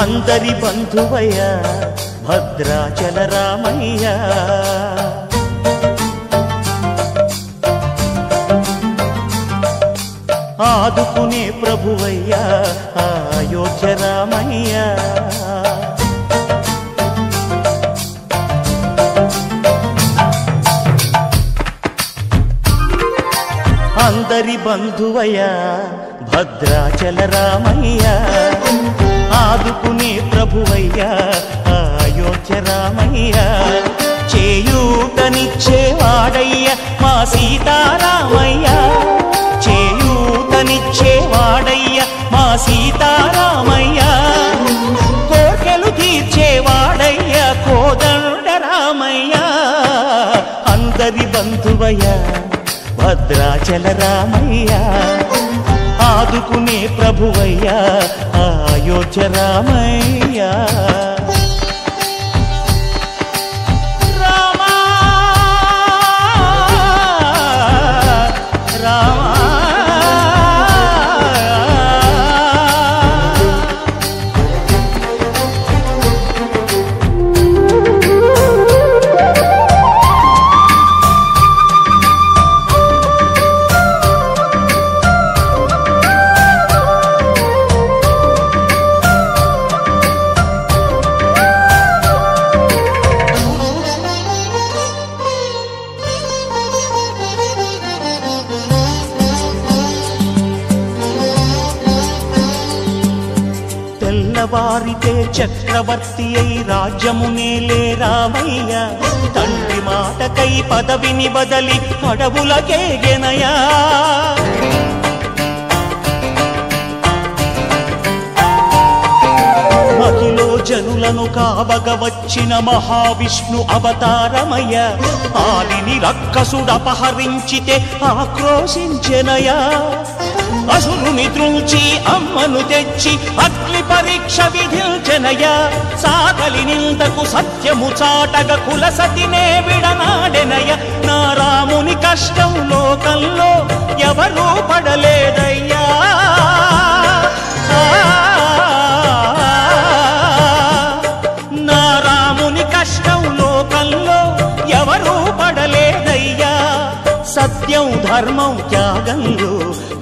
అందరి బంధువయ్యా భద్రాచల రామయ్య ఆదుకునే ప్రభువయ్యా అయోధ్య రామయ్య అందరి బంధువయ్యా భద్రాచల రామయ్య ఆదుకునే ప్రభువయ్యా అయోధ్య రామయ్య చేయూతనిచ్చేవాడయ్య మా సీతారామయ్య చేయూతనిచ్చేవాడయ్య మా సీతారామయ్య కోర్కెలు తీర్చేవాడయ్య కోదండ రామయ్య అందరి బంధువయ్యా భద్రాచల రామయ్య ఆదుకునే ప్రభువయ్యా అయోధ్య రామయ్య వారితే చక్రవర్తి అయి రాజ్యమునేలే రామయ్య తండ్రి మాటకై పదవిని బదలి అడవులకేగెనయా మహిలో జనులను కావగ వచ్చిన మహావిష్ణు అవతారమయ్య ఆలిని రక్కసుడపహరించితే ఆక్రోశించెనయా అసురుని ద్రుంచి అమ్మను తెచ్చి అగ్ని పరీక్ష విధించెనయా సాగలి నిందకు సత్యము చాటగ కులసతినే విడనాడెనయ నా రాముని కష్టం లోకంలో ఎవరూ పడలేదయ్యా నా రాముని కష్టం లోకంలో ఎవరూ పడలేదయ్యా సత్యం ధర్మం త్యాగంలో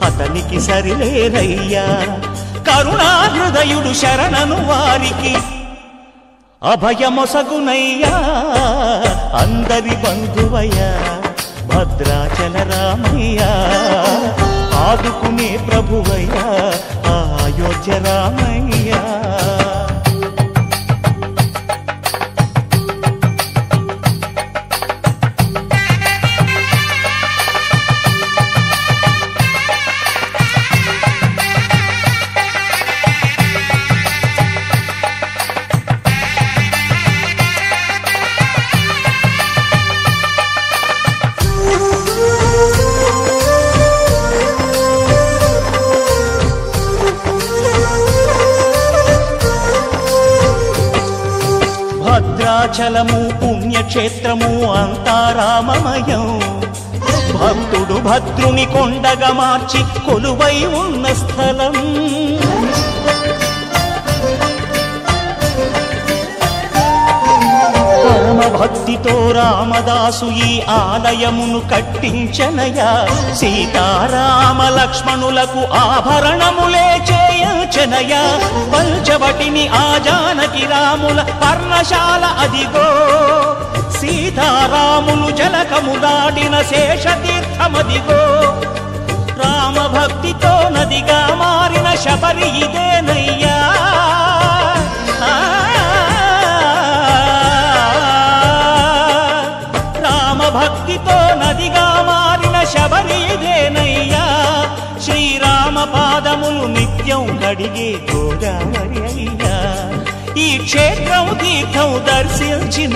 అతనికి సరిలేరయ్యా కరుణాహృదయుడు శరణను వారికి అభయమొసగునయ్యా అందరి బంధువయ్యా భద్రాచల రామయ్య ఆదుకునే ప్రభువయ్యా అయోధ్య రామయ్య భద్రాచలము పుణ్యక్షేత్రము అంతా రామమయం భక్తుడు భద్రుని కొండగా మార్చి కొలువై ఉన్న స్థలం పరమ భక్తితో రామదాసు ఈ ఆలయమును కట్టించనయా సీతారామ లక్ష్మణులకు ఆభరణములే చేయించనయా పంచవటిని ఆ జానకి రాముల పర్ణశాల అదిగో సీతారాములు జలకము దాడిన శేషతీర్థమదిగో రామ భక్తితో నదిగా మారిన శబరి ఇదేనయ్యా భక్తితో నదిగా మారిన శబరి ఇదేనయ్యా శ్రీరామ పాదములు నిత్యం కడిగే గోదావరి అయ్యా ఈ క్షేత్రం తీర్థం దర్శించిన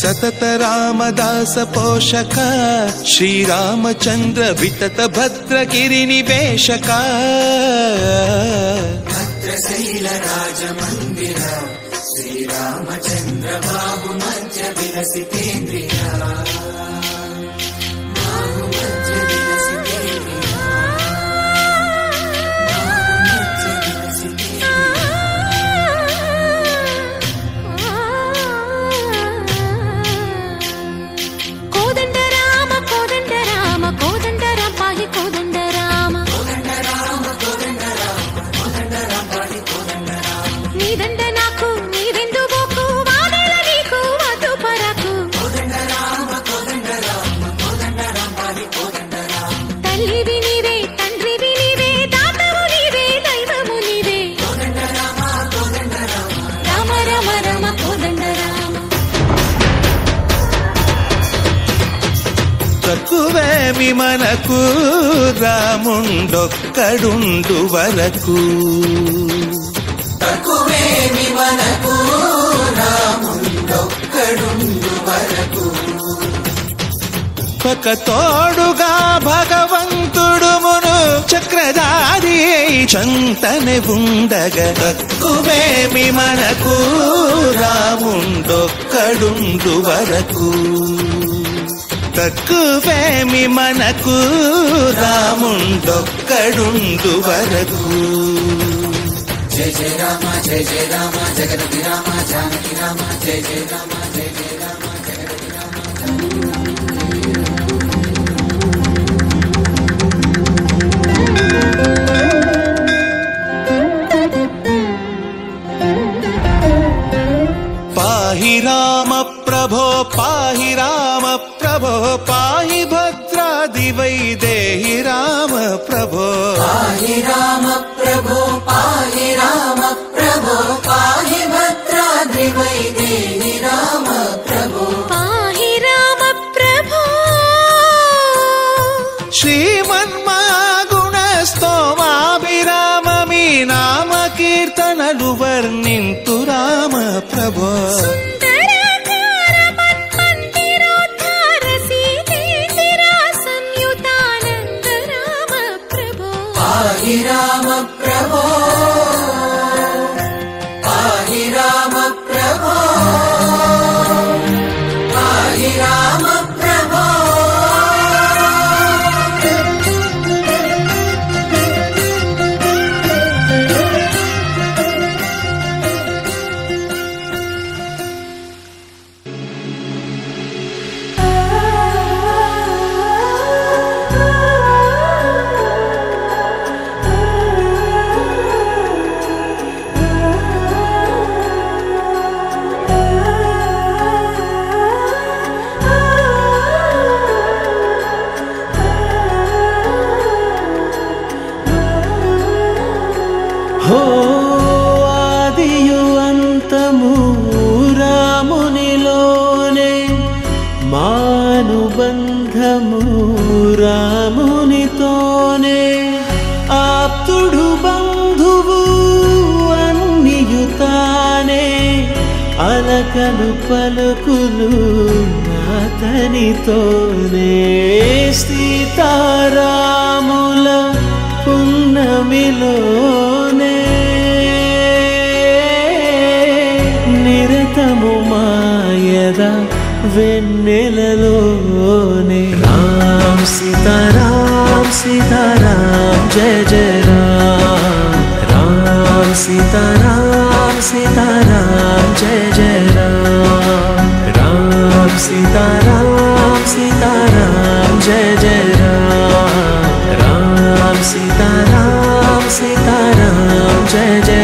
సతత రామదాస పోషక శ్రీరామచంద్ర వితత భద్రగిరి నివేశక భద్రశైల రాజమందిర శ్రీరామచంద్ర బాబు మధ్య విలసితేంద్రియ తక్కువేమి మనకు రాముండొక్కడుండు వరకు తక్కువేమి మనకు రాముండొక్కడుండు వరకు ఒక తోడుగా భగవంతుడు మును చక్రధారి చంతనే ఉండగా తక్కువేమి మనకు రాముండొక్కడుండు వరకు తక్కువేమి మనకు రాముండొక్కడుండు వరకు జయ జయ రామ జయ జయ రామ జగదపి రామ జానకి రామ జయ జయ రామ జయ జయ రామ జగదపి రామ పాహి రామ ప్రభో పాహి రామ ప్రభో పాహి భద్రాది వైదేహి రామ ప్రభో పాహి రామ ప్రభో పాహి రామ ప్రభో పాహి భద్రాది వైదేహి రామ ప్రభో పాహి రామ ప్రభో శ్రీమన్మగుణ స్తోమాభిరామ మీ నామ కీర్తనలు వర్ణింతు రామ ప్రభో పాహి రామ ప్రభో పాహి రామ ప్రభో పాహి రామ ప్రభో హో ఆదియు అంతము రామునిలోనే మానుబంధము రామునితోనే ఆప్తుడు బంధువు అన్నియుతానే అలకలు పలుకులు అతనితోనే సీతారాముల పున్నమిలోనే నిరతము మాయద వెన్నెలలోనే రామ్ సీతారాం సీతారాం జయ జయ రామ్ రామ్ సీతారాం సీతారాం జయ జయ రామ్ రామ్ సీతారాం సీతారాం జయ జయ రామ్ రామ్ సీతారాం సీతారాం జయ జయ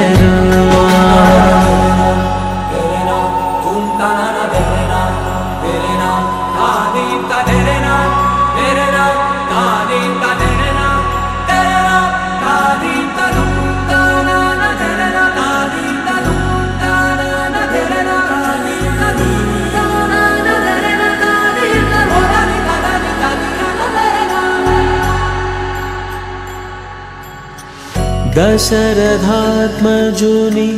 దశరథాత్మజుని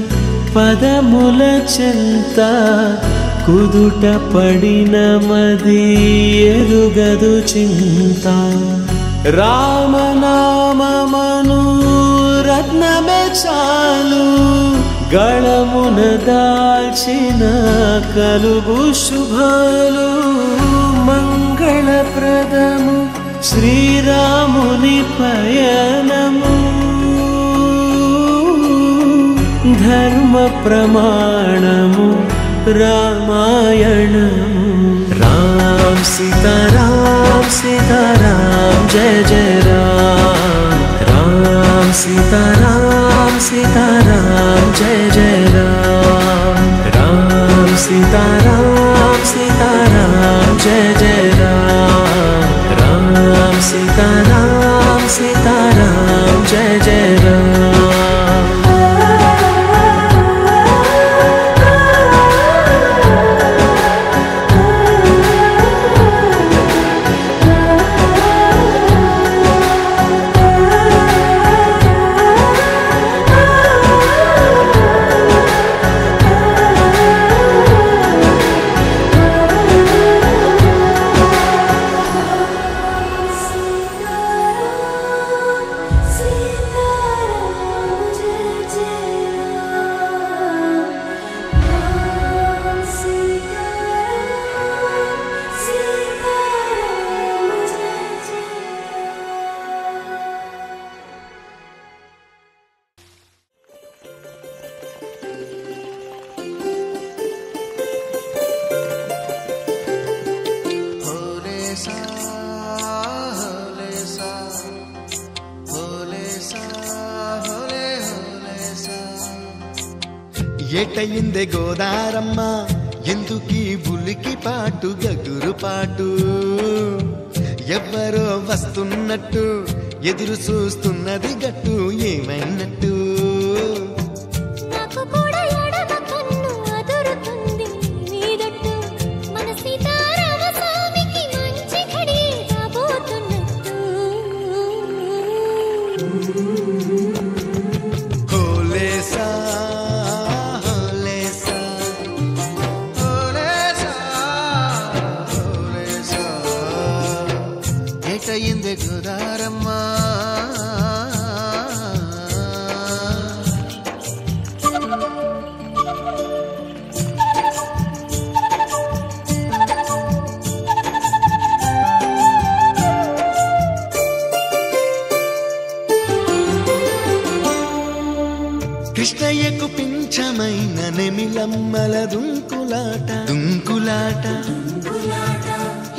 పదముల చెంత కుదుట పడిన మది ఎరుగదు చింత రామనామమను రత్నమే చాలు గళమున దాల్చిన కలుగు శుభాలు మంగళప్రదము శ్రీరాముని పయనము ధర్మ ప్రమాణము రామాయణము రామ్ సీతారాం సీతారాం జయ జయ రామ్ రామ్ సీతారాం సీతారాం జయ జయ రామ్ రామ్ సీతారాం సీతారాం జయ జయ రామ్ రామ్ సీతారాం సీతారాం జయ జయ రామ్ ఏటయిందే గోదారమ్మ ఎందుకీ బులికి పాటు గగురు పాటు ఎవ్వరో వస్తున్నట్టు ఎదురు చూస్తున్నది గట్టు ఏమైనట్టు ఏటయిందే గోదారమ్మ కృష్ణయ్యకు పింఛమైన నెమిలమ్మల దుంకులాట దుంకులాట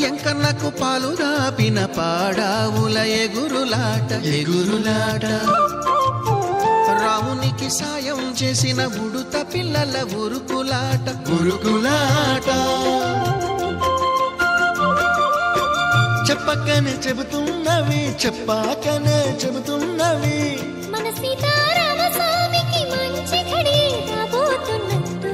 ఎంకన్నకు పాలు దాపిన పాడావుల ఎగురులాట ఎగురులాట రామునికి సాయం చేసిన ఉడుత పిల్లల ఉరుకులాట ఉరుకులాట చెప్పకనే చెబుతున్నవి చెప్పాకనే చెబుతున్నవి మన సీతారామ స్వామికి మంచి ఘడి రాబోతున్నట్టు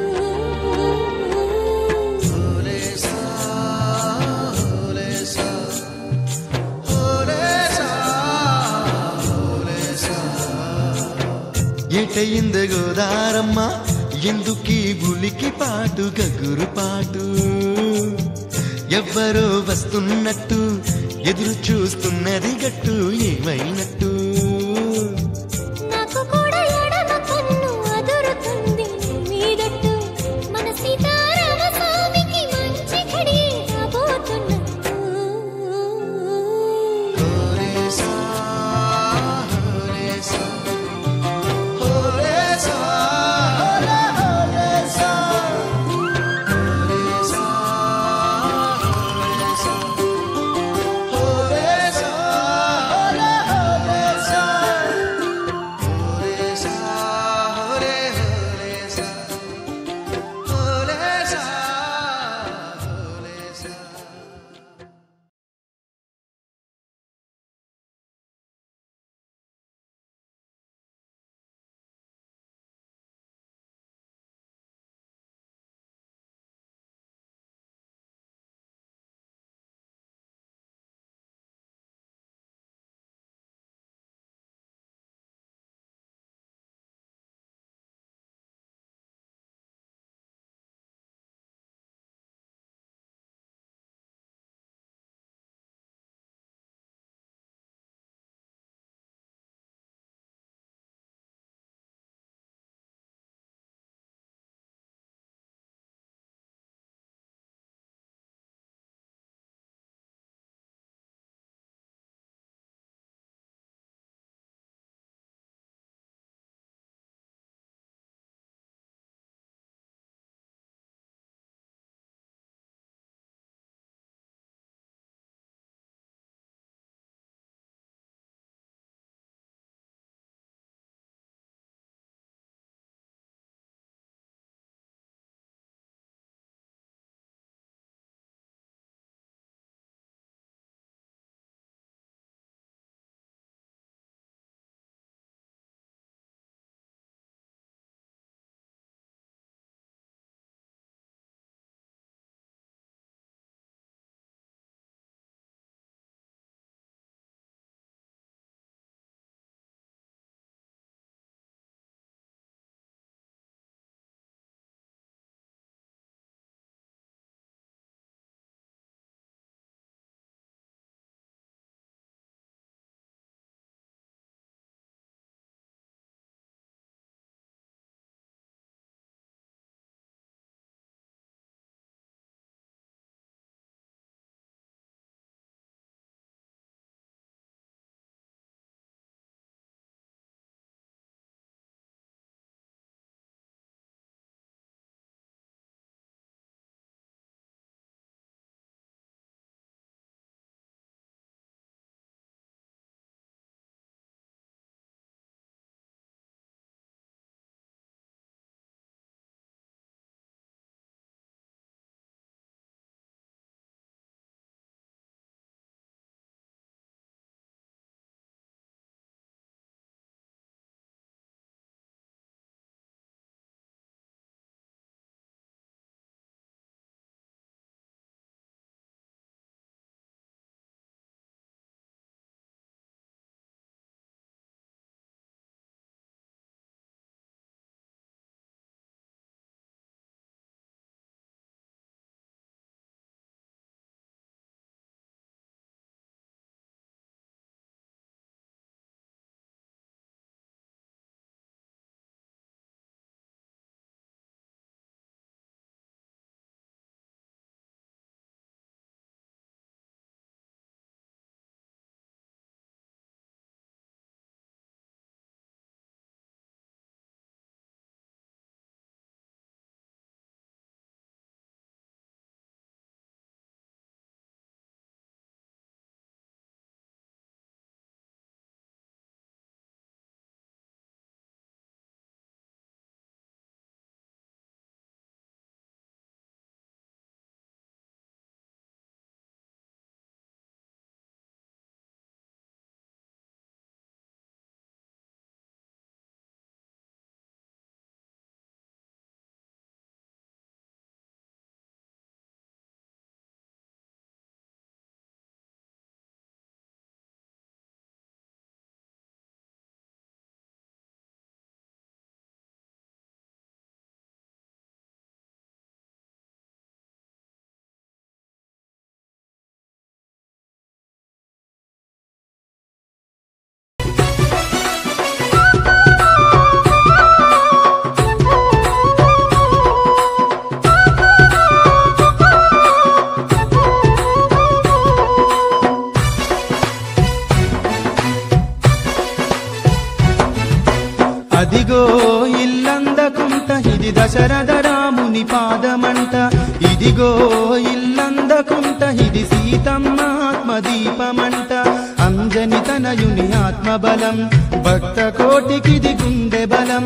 ఏటయిందే గోదారమ్మ ఎందుకీ బులికి పాటు గగురు పాటు ఎవ్వరో వస్తున్నట్టు ఎదురు చూస్తున్నది గట్టు ఏమైనట్టు నాకు కూడా ఎడమ కన్ను అదురుతుంది మీదట్టు మన సీతారామ స్వామికి మంచి ఘడి రాబోతున్నట్టు అదిగో ఇల్లందకుంట ఇది దశరథ రాముని పాదమంట. ఇదిగో ఇల్లందకుంట ఇది సీతమ్మ ఆత్మదీపమంట. అంజని తనయుని ఆత్మబలం భక్త కోటికిది గుండె బలం.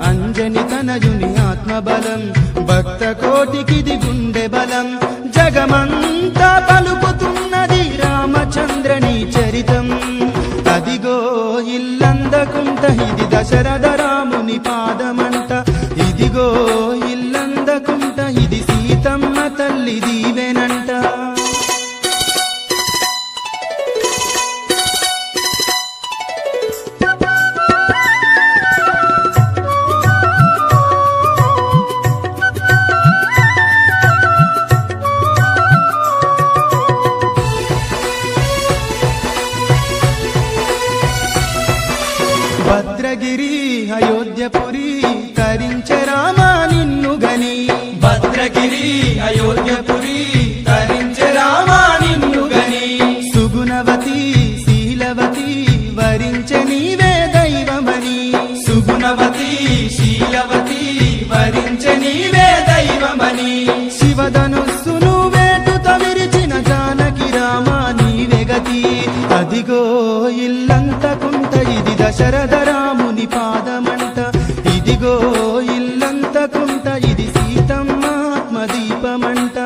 అంజని తనయుని ఆత్మబలం భక్త కోటికిది గుండె బలం. జగమంతా పలుకుతున్నది రామచంద్రని చరితం. అదిగో ఇల్లందకుంట ఇది దశరథ రాముని పాదమంట. ఇదిగో ఇల్లందకుంట ఇది సీతమ్మ తల్లి దీవెనంట. భద్రగిరి అయోధ్యపురి తరించె రామా నిన్ను గని. భద్రగిరి అయోధ్యపురి తరించె రామా నిన్ను గని. సుగుణవతి శీలవతి వరించె నీవే దైవమని. సుగుణవతి శీలవతి వరించె నీవే దైవమని. శివధనుస్సును వేటుత విరిచిన జానకి రామా నీవే గతి. అదిగో ఇల్లంతకుంట ఇది దశరథ రాముని పాదమంట. ఇదిగో ఇల్లంతకుంట ఇది సీతమ్మ ఆత్మదీపమంట.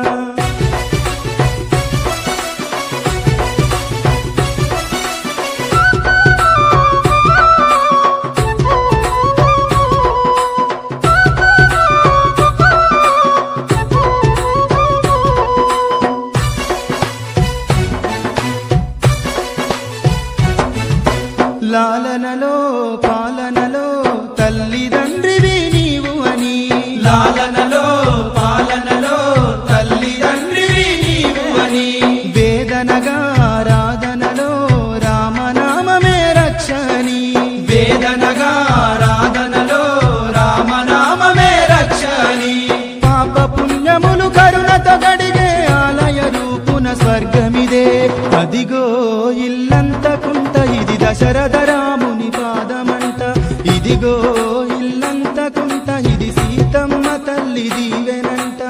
లాలనలో పాలనలో తల్లిదండ్రివి నీవు అని. లాలనలో పాలనలో తల్లిదండ్రివి నీవు అని. వేదనగా రాధనలో రామనామమే రక్షని. వేదనగా రాధనలో రామనామమే రక్షని. పాప పుణ్యములు కరుణతో గడిగే ఆలయ రూపున స్వర్గమిదే. అదిగో ఇల్లంతకుంట ఇది దశరథ రాముని పాదమంట. ఇదిగో ఇల్లంతకుంట ఇది సీతమ్మ తల్లి దీవెనంట.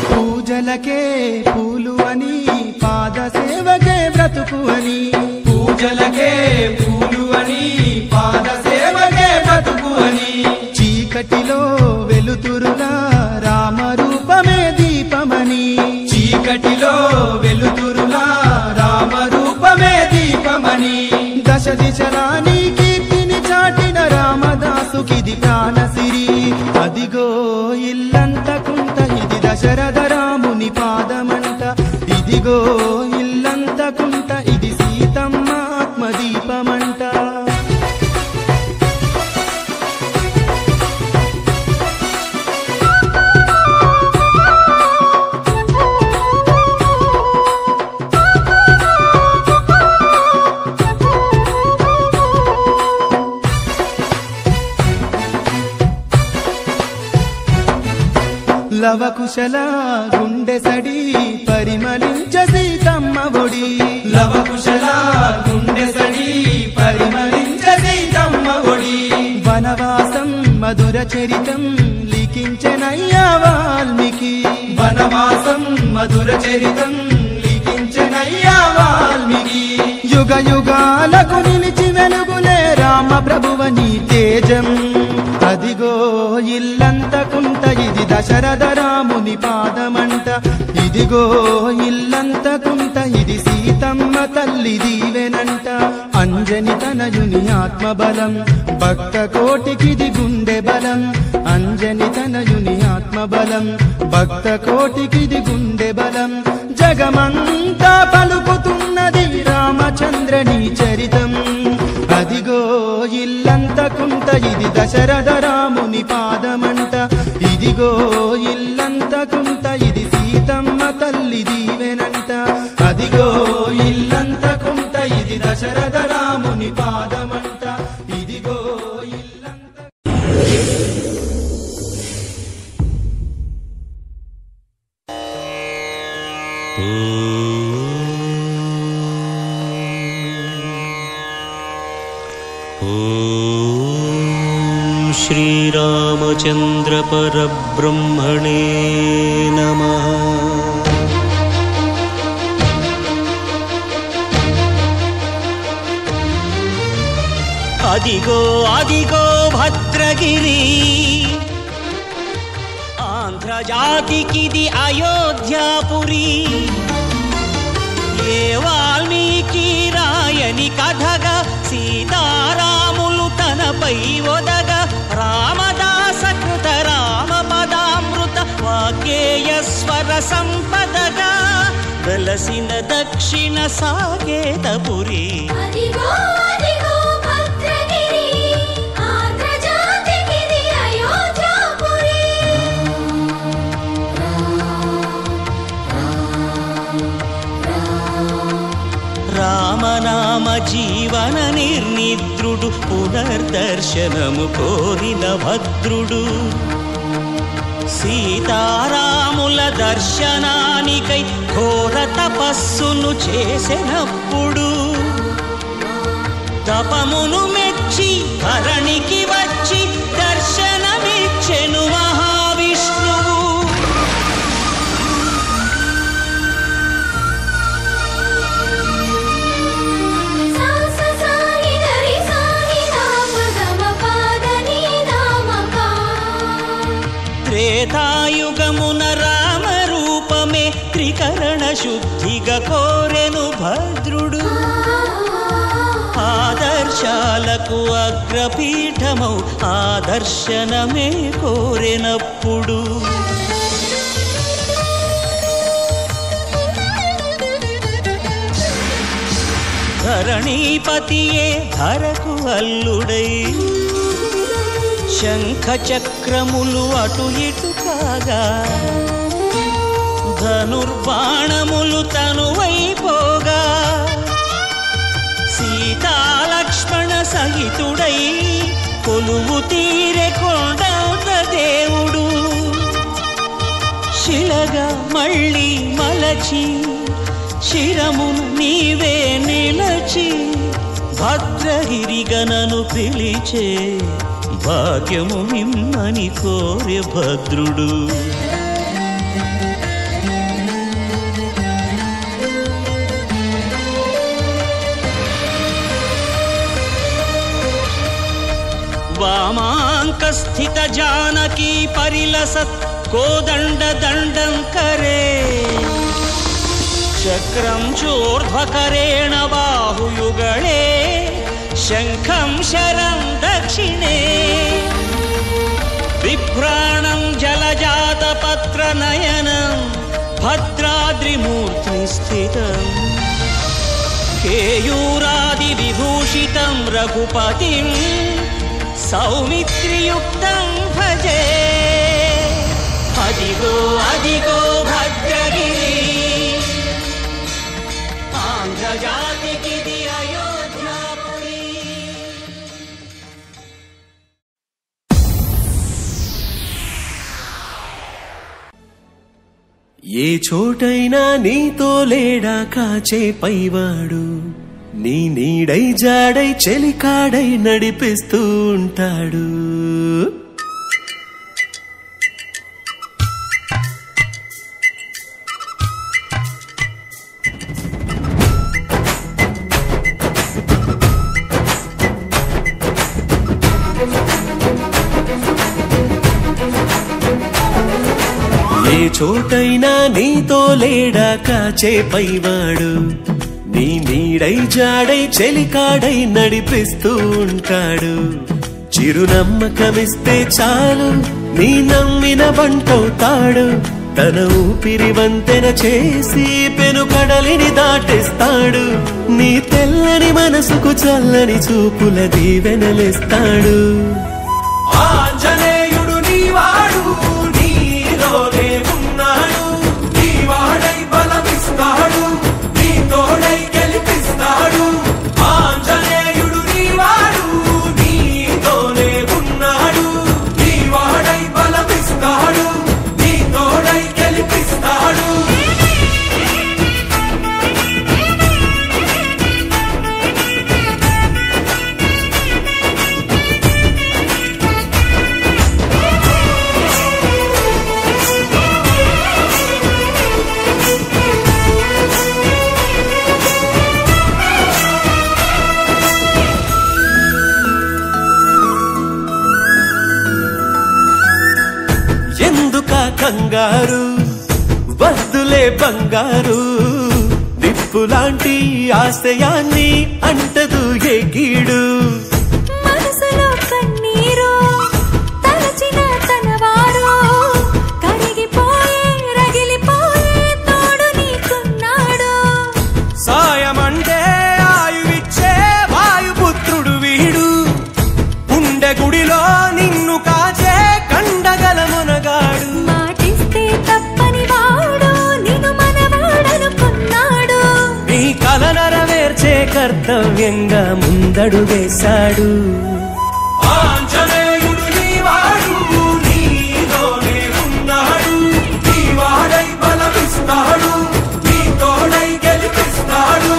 పూజలకే పూలు అని పాద సేవకే బ్రతుకు అని. పూజలకే పూలు అని పాద సేవకే బ్రతుకు అని. చీకటిలో వెలుతురులా రామరూపమే దీపమని. చీకటిలో వెలుతురులా రామరూపమే దీపమని. దశ దిశలా నీ కీర్తిని చాటిన రామదాసుకిది ప్రాణసిరి. అదిగో ఇల్లంతకుంట ఇది దశరథ రాముని పాదమంట. ఇదిగో ఇల్లంతకుంట ఇది సీతమ్మ ఆత్మదీపమంట. లవకుశల గుండె సడి పరిమళించ సీతమ్మ ఒడి. లవకుశల గుండె సడి పరిమళించ సీతమ్మ ఒడి. వనవాసం మధుర చరితం లిఖించెనయ్యా వాల్మీకి. వనవాసం మధుర చరితం లిఖించెనయ్యా వాల్మీకి. యుగ యుగాలకు నిలిచి వెలుగులే రామ ప్రభువని తేజం. అదిగో ఇల్లంతకుంట ఇది దశరథ రాముని పాదమంట. ఇదిగో ఇల్లంతకుంట ఇది సీతమ్మ తల్లి దీవెనంట. అంజని తనయుని ఆత్మబలం భక్త కోటికిది గుండె బలం. అంజని తనయుని ఆత్మబలం భక్త కోటికిది గుండె బలం. జగమంతా పలుకుతున్నది రామచంద్రని చరితం. అదిగో ఇల్లంతకుంట ఇది దశరథ రాముని పాదమంట. ఇదిగో ఇల్లంతకుంట ఇది సీతమ్మ తల్లి దీవెనంట. అదిగో ఇల్ల దశరథ రాముని పాదమంట ఇదిగో ఇల్లంత. శ్రీరామచంద్ర పరబ్రహ్మణే నమః. అదిగో అదిగో భద్రగిరి, ఆంధ్రజాతికిది అయోధ్యాపురి. ఏ వాల్మీకి రాయని కథగా సీతారాములు తనపై ఒదగ, రామదాస కృత రామ పదామృత వాగ్గేయ స్వర సంపదగా వెలసిన దక్షిణ సాకేతపురి. అదిగో అదిగో భద్రగిరి, ఆంధ్రజాతికిది అయోధ్యాపురి. రామనామ జీవన నిర్నిద్రుడు, పునర్దర్శనము కోరిన భద్రుడు. సీతారాముల దర్శనానికై ఘోర తపస్సును చేసినప్పుడు, తపమును మెచ్చి ధరణికి వచ్చి దర్శనమిచ్చెను మహావిష్ణువు. త్రేతాయుగమున రామ రూపమే త్రికరణ శుద్ధిగా కోరెను భద్రుడు. ఆదర్శాలకు అగ్రపీఠమౌ ఆదర్శనమే కోరెనప్పుడు, ధరణీపతియే ధరకు అల్లుడై శంఖ చక్రములు అటు ఇటు కాగా, ధనుర్బాణములు తనువైపోగా, సీతాలక్ష్మణ సహితుడై కొలువు తీరె కొండంత దేవుడు. శిలగా మళ్ళీ మలచి శిరమును నీవే నిలచి, భద్రగిరిగనను పిలిచే భాగ్యము మిమ్మని కోరె భద్రుడు. వామాంక స్థిత జానకీ పరిలసత్ కోదండ దండం కరే, చక్రం చోర్ధ్వకరేణ బాహుయుగళే శంఖం శరం దక్షిణే. బిభ్రాణం జలజాత పత్ర నయనం భద్రాద్రిమూర్తి స్థితం, కేయూరాది విభూషితం రఘుపతిం సౌమిత్రియుక్తం భజే. అదిగో అదిగో భద్రగిరి, ఆంధ్రజాతికిది అయోధ్యాపురి. ఏ చోటైనా నీతో లేడా కాచే పైవాడు, నీ నీడై జాడై చెలికాడై నడిపిస్తూ ఉంటాడు. ఏ చోటైనా నీతో లేడా కాచే పైవాడు, నీ నీడై జాడై చెలికాడై నడిపిస్తూ ఉంటాడు. చిరునమ్మకమిస్తే చాలు నీ నమ్మిన బంటవుతాడు. తన ఊపిరి వంతెన చేసి పెను కడలిని దాటిస్తాడు. నీ తెల్లని మనసుకు చల్లని చూపుల దీవెనలిస్తాడు. ఆంజనేయుడు నీవాడు, నీలోనే ఉన్నాడు. నీవాడై బలమిస్తాడు, నీ తోడై గెలిపిస్తాడు. కంగారు వద్దులే బంగారు నిప్పులాంటి ఆశయాన్ని అంటదు ఎగిడు మనసులో కన్నీరు తలచిన తనవారు కరిగిపోయే రగిలిపోయే తోడు నీకున్నాడు సాయమంటే ఆయువిచ్చే వాయుపుత్రుడు వీడు గుండె గుడిలో నిన్ను కాచే కండగల మునగాడు మాటిస్తే తప్పని వాడు నిన్ను మనవాడనుకున్నాడు నీ కల నెరవేర్చే కర్తవ్యంగా ముందడు వేశాడు ఆంజనేయుడు నీవాడు నీలోనే ఉన్నాడు నీవాడై బలమిస్తాడు నీ తోడై గెలిపిస్తాడు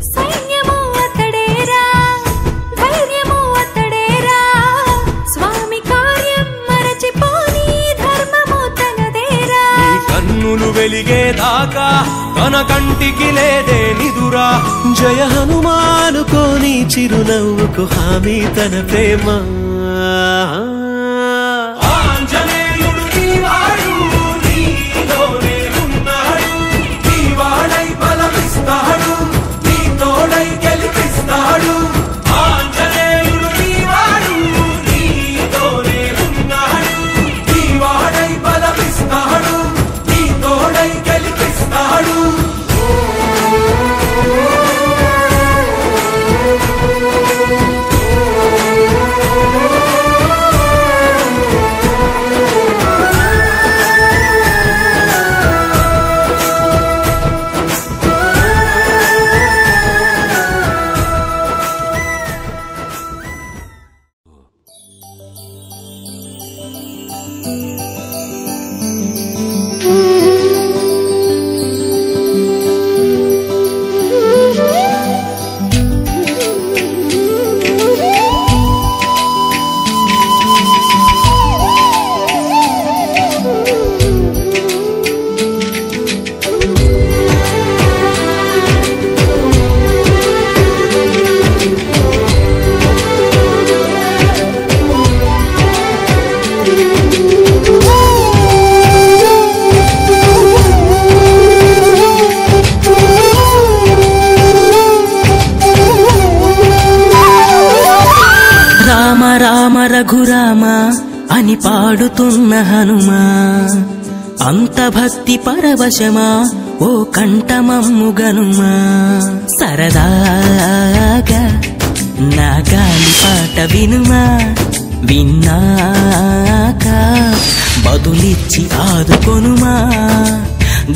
సైన్యము అతడేరా ధైర్యము అతడేరా స్వామి కార్యం మరచిపోని ధర్మము తనదేరా నీ కన్నులు వెలిగేదాకా తన కంటికి లేదే నిదురా జయ హనుమానుకోని చిరునవ్వుకు హామీ తన ప్రేమ ఆంజనేయుడు నీవాడు నీలోనే ఉన్నాడు నీవాడై బలమిస్తాడు నీ తోడై గెలిపిస్తాడు ఆంజనేయుడు నీవాడు నీలోనే ఉన్నాడు నీవాడై బలమిస్తాడు నీ తోడై గెలిపిస్తాడు రామ రామ రఘురామ అని పాడుతున్న హనుమా అంత భక్తి పరవశమా ఓ కంఠమమ్ము గనుమా సరదాగా నా గాలి పాట వినుమా విన్నాక బదులిచ్చి ఆదుకొనుమా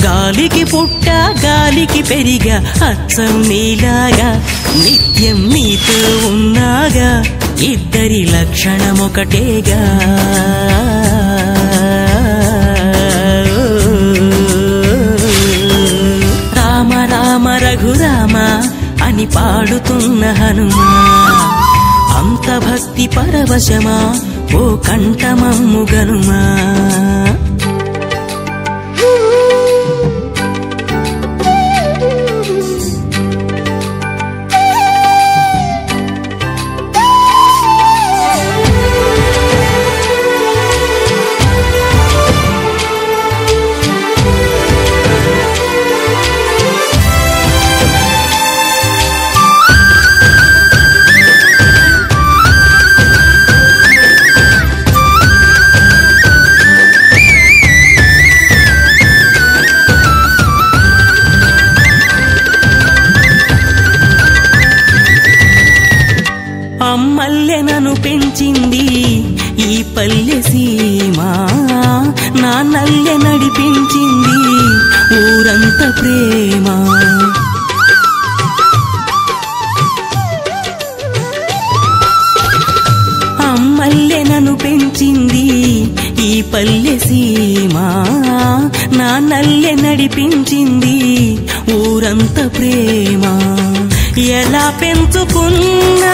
గాలికి పుట్ట గాలికి పెరిగా అచ్చం నీలాగా నిత్యం నీతో ఉన్నాగా ఇద్దరి లక్షణమొకటేగా రామ రామ రఘురామ అని పాడుతున్న హనుమా అంత భక్తి పరవశమా ఓ కంఠమమ్ము గనుమా అమ్మల్లె నన్ను పెంచింది ఈ పల్లె సీమ నాన్నల్లె నడిపించింది ఊరంత ప్రేమ అమ్మల్లె నన్ను పెంచింది ఈ పల్లె సీమ నాన్న నడిపించింది ఊరంత ప్రేమ. ఎలా పెంచుకున్నా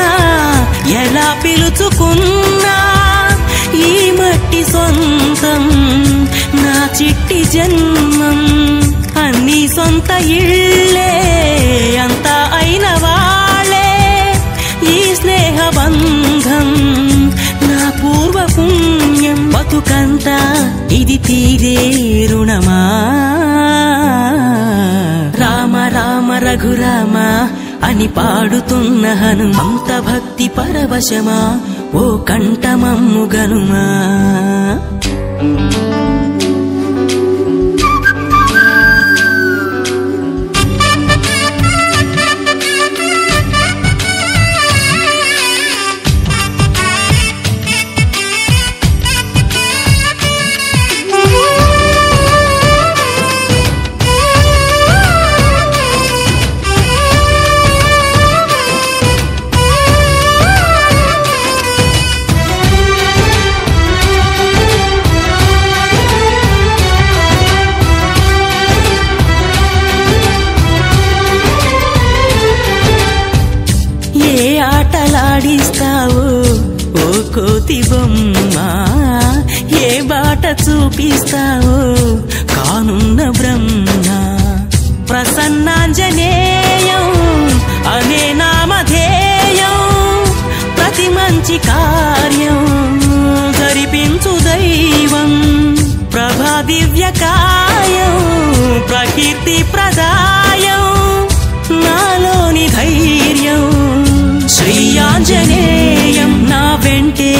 ఎలా పిలుచుకున్నా ఈ మట్టి సొంతం నా చిట్టి జన్మం. అన్ని సొంత ఇళ్ళే అంతా అయిన వాళ్ళే ఈ స్నేహ బంధం నా పూర్వ పుణ్యం. బతుకంతా ఇది తీరే రుణమా. రామ రామ రఘురామ అని పాడుతున్న హనుమంత భక్తి పరవశమా ఓ కంఠమమ్ము గనుమా. ఆటలాడిస్తావు ఓ కోతి బొమ్మ, ఏ బాట చూపిస్తావు కానున్న బ్రహ్మ. ప్రసన్నాంజనేయం అనే నామధేయం ప్రతి మంచి కార్యం జరిపించు దైవం. ప్రభా దివ్యకాయం ప్రకీర్తి ప్రదాయం నాలోని ధైర్యం. శ్రీ ఆంజనేయం నా వెంటే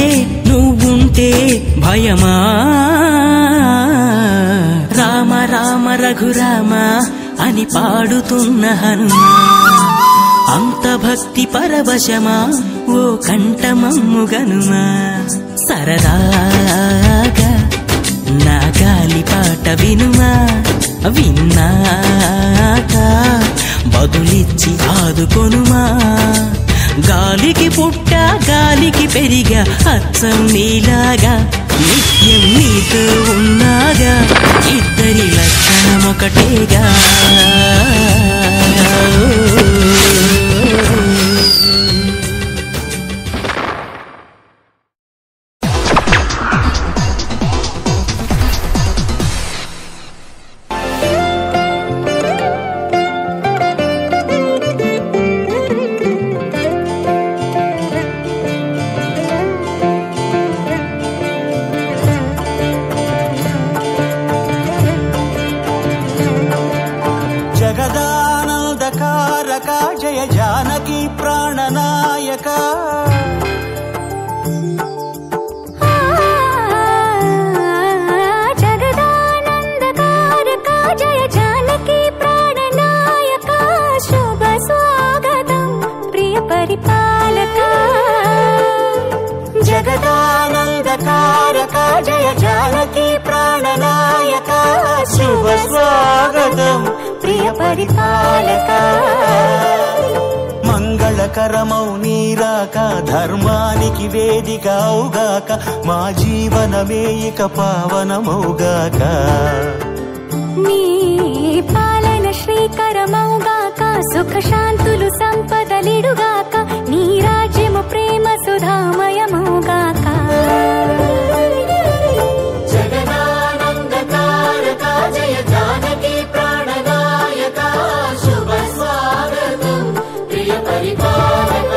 నువ్వుంటే భయమా. రామ రామ రఘురామ అని పాడుతున్న హనుమా అంత భక్తి పరవశమా ఓ కంఠమమ్ము గనుమా. సరదాగా నా గాలి పాట వినుమా, విన్నాక బదులిచ్చి ఆదుకొనుమా. గాలికి పుట్ట గాలికి పెరిగా అచ్చం నీలాగా నిత్యం నీతో ఉన్నాగా ఇద్దరి లక్షణం ఒకటేగా. జగదానందకారక జయ జానకి ప్రాణనాయక. జగదానందకారక జయ జానకి ప్రాణనాయక. శుభ స్వాగతం ప్రియ పరిపాలక. జగదానందకారక జయ జానకి ప్రాణనాయక. శుభ స్వాగతం ప్రియ పరిపాలక. మంగళకరమౌ నీరాక ధర్మానికి వేదిక అవుగాక. మా జీవనమే ఇక పావనమౌగాక. నీ పాలన శ్రీకరమౌగాక. సుఖ శాంతులు సంపదలిడుగాక. నీ రాజ్యము ప్రేమ సుధామయమౌగాక. జగదానందకారక జయ జానకి ప్రాణనాయక. శుభ స్వాగతం ప్రియ పరిపాలక.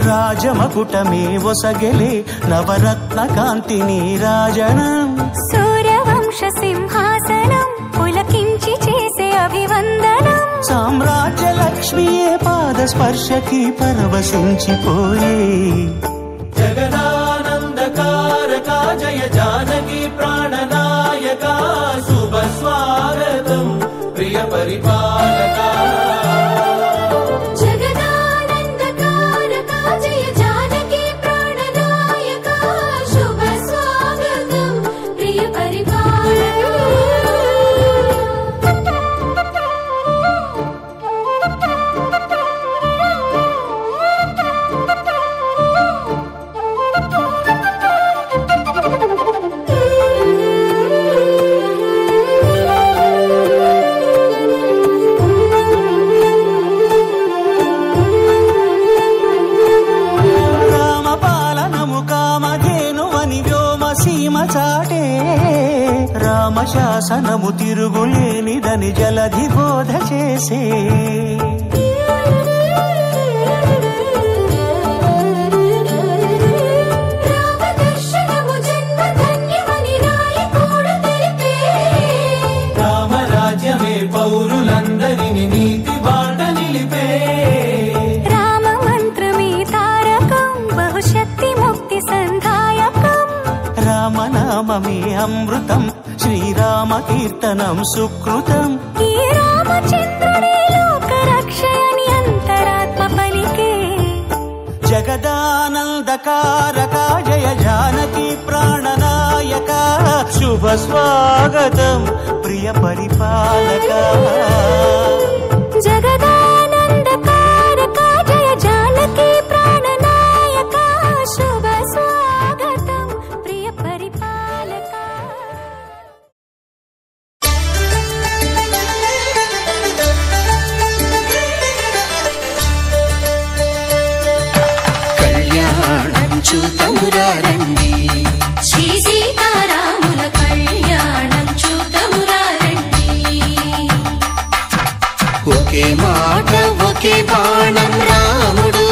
రాజమ మకుటమే ఒసగెలే నవరత్న కాంతి నీరాజనం సూర్యవంశ సింహాసనం పులకించి చేసే అభివందనం సామ్రాజ్య లక్ష్మియే పాద స్పర్శకి పరవశించిపోయే జగదానందకారక జయ జానకి ప్రాణనాయక శుభ స్వాగతం ప్రియ పరిపాలక జగదానందకారక జయ జానకి ప్రాణనాయక శుభ స్వాగతం ప్రియ చాటే రామశాసనము తిరుగులేనిదని జలధి బోధ చేసే రామరాజ్యమే పౌరులందరిని నీతి బాట నిలిపే రామ మంత్రమే తారకం బహుశక్తి ముక్తి సంధాయకం రామనామమే అమృతం శ్రీరామ కీర్తనం సుకృతం ఈ రామచంద్రుడే లోక రక్షయని అంతరాత్మ పలికే జగదానందకారక జయ జానకి ప్రాణనాయక శుభ స్వాగతం ప్రియ పరిపాలక జగదానందకారక జయ జానకి ప్రాణనాయక శుభ స్వాగతం ప్రియ పరిపాలక కళ్యాణం చూతమురారండి శ్రీ సీతారాముల కళ్యాణం చూతమురారండి ఒకే మాట ఒకే బాణం రాముడు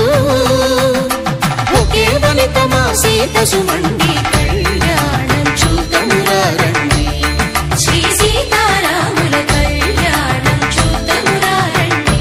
ఒకే వనిత మా సీత సుమండి కళ్యాణం చూతమురారండి శ్రీ సీతారాముల కళ్యాణం చూతమురారండి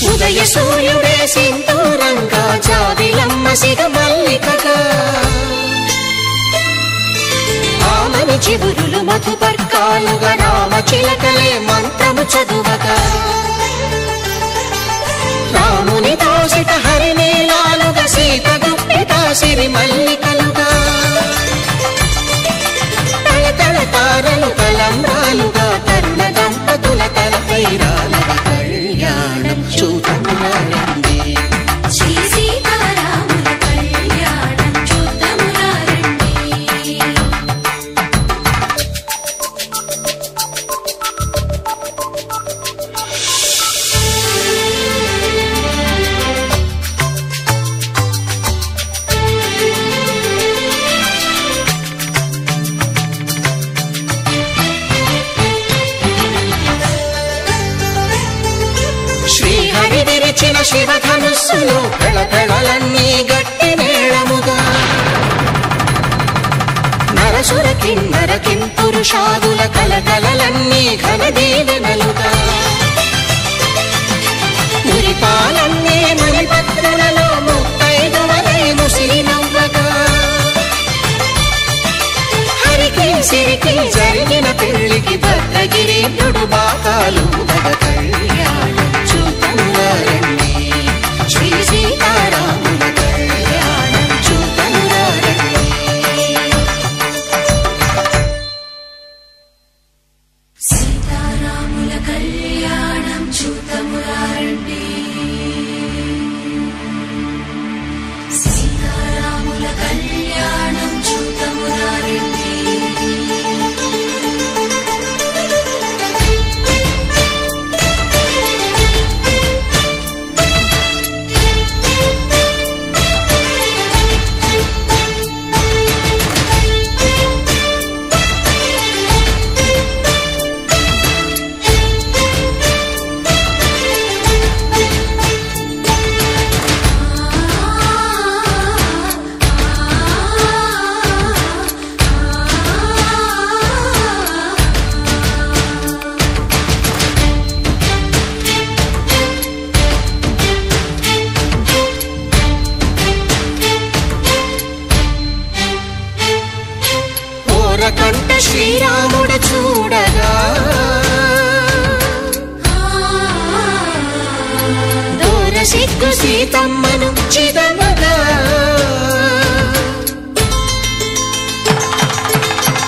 ఉదయ సూర్యుడే సింధూరంగా జాబిలమ్మ సిగ మల్లికగా ఆమని చివురులు మధుపర్కాలుగా రామ చిలకలే మంత్రము చదువగా రాముని దోసిట హరినీలాలుగా సీత గుప్పిట సిరి మల్లికలుగా తళతళ తారలు తలంబ్రాలుగా తరుణ దంపతుల తలపైరాలుగా కళ్యాణం చూతమురారండి శ్రీ సీతారాముల కళ్యాణం చూతమురారండి శ్రీహరి విరిచిన శివధనుస్సులు కళకళలన్నీ గట్టి మేళముగా నరసుర కిన్నర కింపురుషాదుల కలకలలన్నీ ఘన దీవెనలుగా మురిపాలన్నీ మణిపత్రులలో ముత్తైదువలై ముసిరి నవ్వగా హరికి సిరికి జరిగిన పెళ్లికి భద్రగిరి బాకాలు కళ్యాణం చూతమురారండి శ్రీ సీతారాముల కళ్యాణం చూతమురారండి సీతారాముల కళ్యాణం చూతమురారండి కంట శ్రీరాముడు చూడగా దూర సిగ్గు సీతమ్మను చిదమగా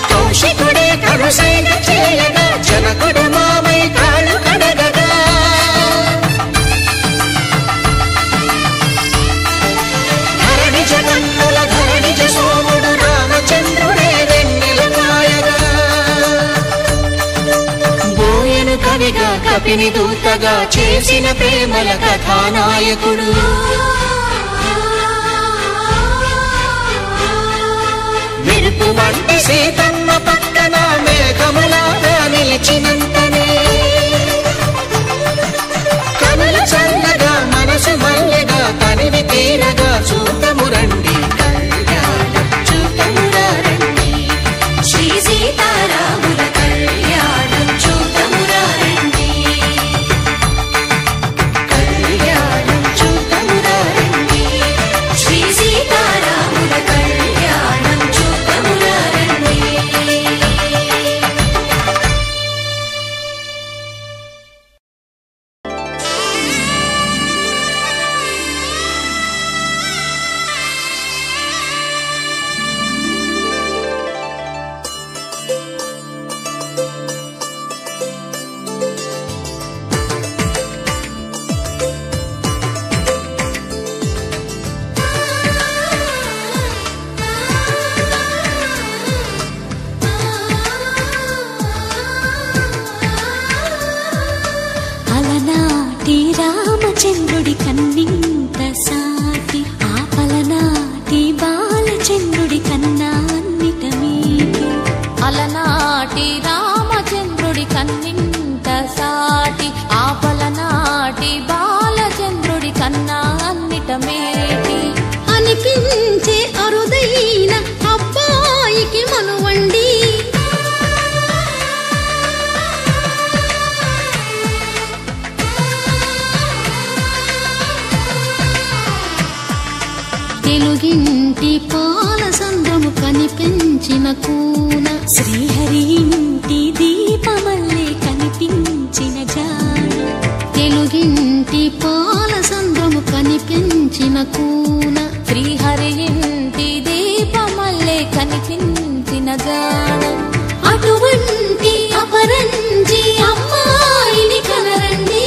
కౌశికుడే కరుసైన చేయగా జనకుడు మామై కాళ్ళు కడగగా ధరణి జగన్నుల ధరణిజ సోముడు రామచంద్రుడే వెన్నెల కాయగా బోయను కవిగా కపిని దూతగా చేసిన ప్రేమల కథానాయకుడు మెరుపు వంటి సీతమ్మ పక్కన మేఘములాగా నిలిచినంతనే కనులు చల్లగా మనసు మల్లెగా తనివి తీరగా చూతము రండి కళ్యాణం చూతమురా రండి శ్రీ సీతారాముల కళ్యాణం చూతమురా రండి కళ్యాణం చూతమురా రండి శ్రీ సీతారాముల కళ్యాణం చూతమురా రండి. అలనాటి రామచంద్రుడి కన్నింత సాటి ఆపలనాటి బాలచంద్రుడి కన్నా అన్నిట మీటి అలనాటి రామచంద్రుడి కన్నింత సాటి ఆపలనాటి బాలచంద్రుడి కన్నా అన్నిట మేటి అనిపించే అరుదైన అబ్బాయికి మనువండి తెలుగింటి పాలసంద్రము కనిపించిన కూన శ్రీహరి ఇంటి దీపమల్లే కనిపించిన జాడ తెలుగింటి పాలసంద్రము కనిపించిన కూన శ్రీహరి ఇంటి దీపమల్లే కనిపించిన జాడ అటువంటి అపరంజి అమ్మాయిని కనరండి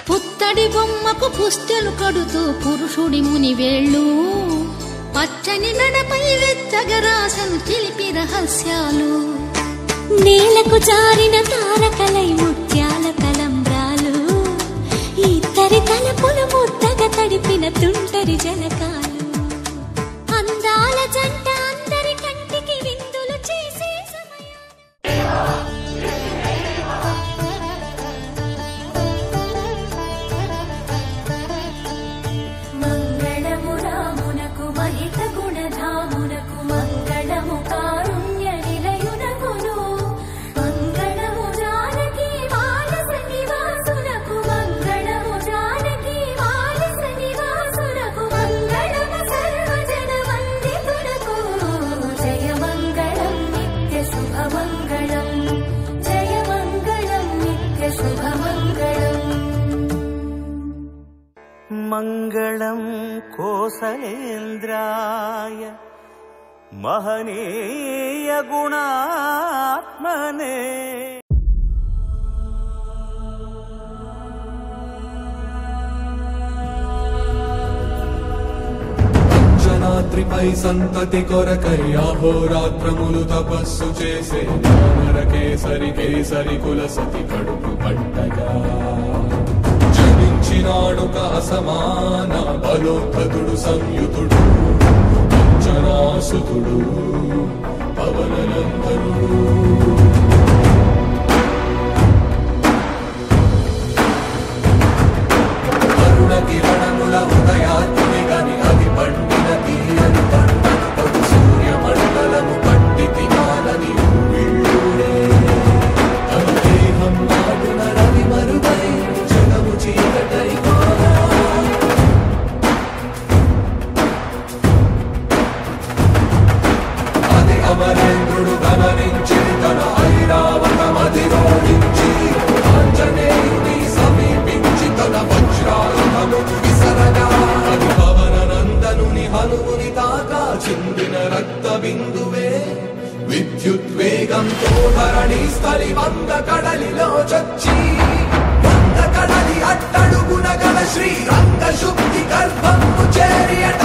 పుత్తడి బొమ్మకు పుస్తెలు కడుతూ పురుషుడి ముని వేళ్ళు పచ్చని నడపై వెచ్చగరాసను చిలిపి రహస్యాలు నేలకు జారిన తారకలై ముత్యాల తలంబ్రాలు ఇద్దరి తలపులు ముద్దగా తడిపిన తుంటరి జలకాలు అందాల జంట అందరి కంటికి విందులు చేసే సమయం మంగళము రామునకు మహిత గుణధామునకు మంగళము కారుణ్య నిలయునకును మంగళము జానకి మానస నివాసునకు మంగళము జానకి మానస నివాసునకు మంగళము సర్వజన వందితునకు జయ మంగళం నిత్య శుభమంగళం జయ మంగళం నిత్య శుభమంగళం మంగళం కోసలేంద్రాయ మహనీయ గుణాత్మనే రాత్రిపై సంతతి కొరకై అహోరాత్రములు తపస్సు చేసే నరకేసరి కేసరి కుల సతి కడుపు పట్టగా జనించినాడు అసమాన బలోద్ధతుడు సంయుతుడు అంజనాసుతుడు పవననందనుడు అరుణ కిరణముల ఉదయాత్మి గని అది పండిన తీయని పంటను పడు సూర్యమండలము పండితి మానని వీళ్ళుడే తన దేహం నాటున రవి మరుగై జగము చీకటై అది అమరేంద్రుడు గమనించి తన ఐరావతమధిరోహించి ఆంజనేయుని సమీపించి తన వజ్రాయుధము విసరగా అది పవననందనుని హనుముని తాకా చిందిన రక్త బిందువే విద్యుద్వేగంతో ధరణి స్థలి వంద కడలిలో చచ్చి వంద కడలి అట్టడుగున గల శ్రీరంగ శుద్ధి గర్భము చేరియట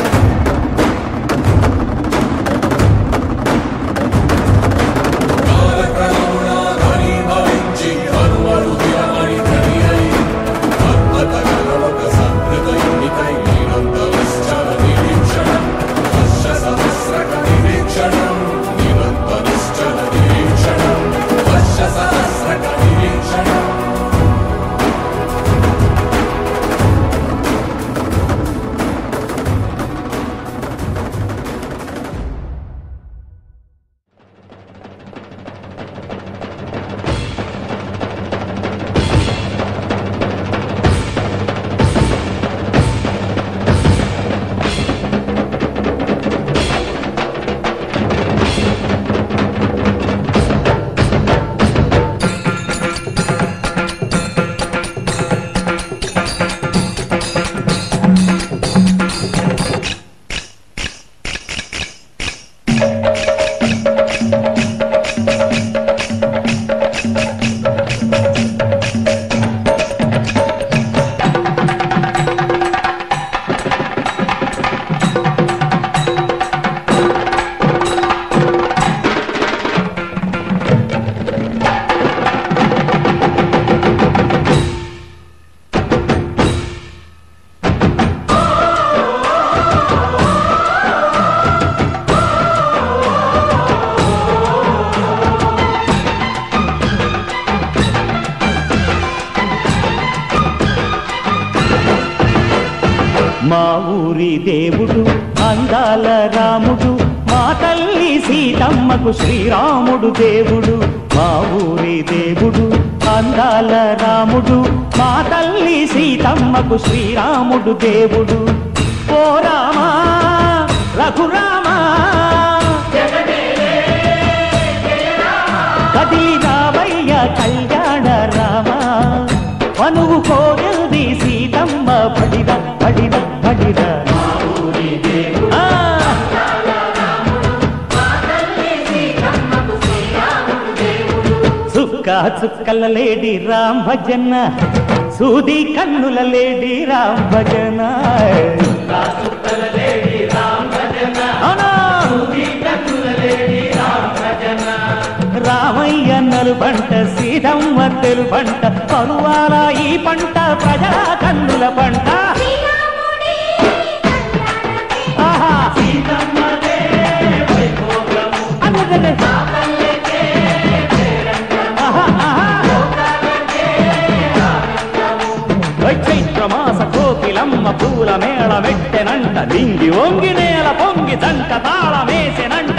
మా ఊరి దేవుడు అందాల రాముడు, మా తల్లి సీతమ్మకు శ్రీరాముడు దేవుడు. మా ఊరి దేవుడు అందాల రాముడు, మా తల్లి సీతమ్మకు శ్రీరాముడు దేవుడు. ఓ రామా రఘురామా కదిలి రావయ్య కళ్యాణ రామా, మనువు కోరింది సీతమ్మ పడిద పడిద పడిద. చుక్క చుక్కల లేడి రామ్ భజన, సూది కన్నుల లేడి రామ్ భజన. రామయ్య నలుబంట సీతమ్మ తెలుబంట, పరువాల ఈ పంట ప్రజల కన్నుల పంట. చైత్రమాస కోకిలమ్మ పూల మేళ వెట్టెనంట, లింగి ఒంగి నేల పొంగి దంట తాళమేసెనంట.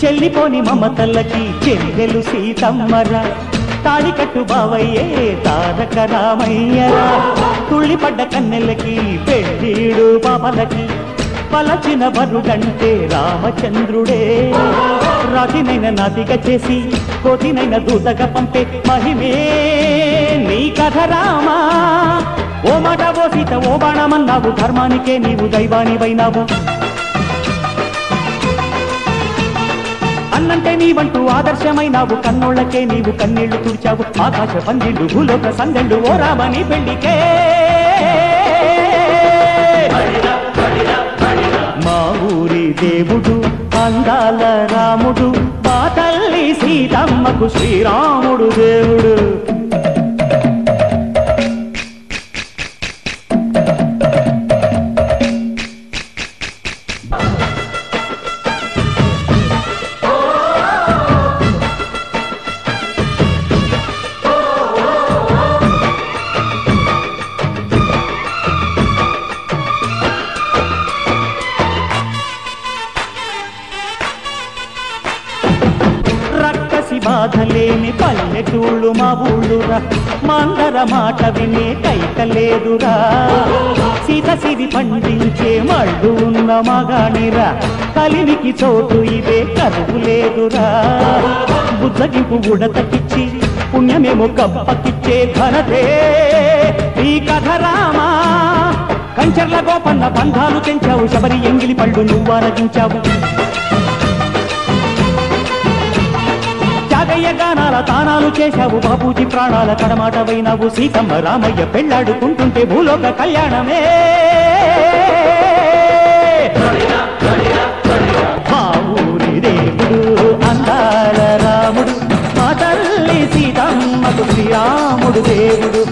చెల్లిపోని మమతల్లకి చెల్లెలు సీతమ్మరా, తాళికట్టు బావయ్యే తారక రామయ్యరా తుళ్ళిపడ్డ కన్నెలకి పెళ్ళీడు పాపలకి పలచిన వరుడంటే రామచంద్రుడే రాతినైన నాతిగా చేసి కోతినైన దూతగా పంపే మహిమే నీ కథ రామా ఓ మాట ఓ సీత ఓ బాణమన్నావు ధర్మానికే నీవు దైవానివైనావు అన్నంటే నీవంటూ ఆదర్శమైనావు కన్నోళ్లకే నీవు కన్నీళ్లు తుడిచావు ఆకాశ పందిళ్ళు భూలోక సందెళ్ళు ఓ రామని పెళ్లికే మా ఊరి దేవుడు అందాల రాముడు మా తల్లి సీతమ్మకు శ్రీరాముడు దేవుడు బాధలేని పల్లెటూళ్ళు మా ఊళ్ళురా మందర మాట వినే కైకలేదురా సీత సిరి పండించే మళ్ళు ఉన్న మగానిరా కలిమికి చోటు ఇదే కరువు లేదురా బుజ్జగింపు ఉడతకిచ్చి పుణ్యమేమో కప్పకిచ్చే ఘనతే ఈ కథ రామా కంచర్ల గోపన్న బంధాలు తెంచావు శబరి ఎంగిలి పళ్ళు నువ్వారగించావు త్యాగయ్య గానాల తానాలు చేశావు బాబూజీ ప్రాణాల కడమాటవైనావు సీతమ్మ రామయ్య పెళ్లాడుకుంటుంటే భూలోక కళ్యాణమే మా ఊరి దేవుడు అందాల రాముడు మా తల్లి సీతమ్మకు శ్రీరాముడు దేవుడు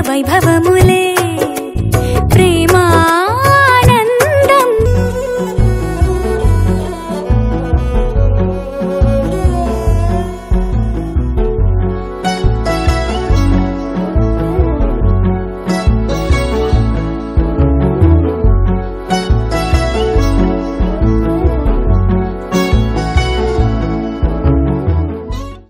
వైభవం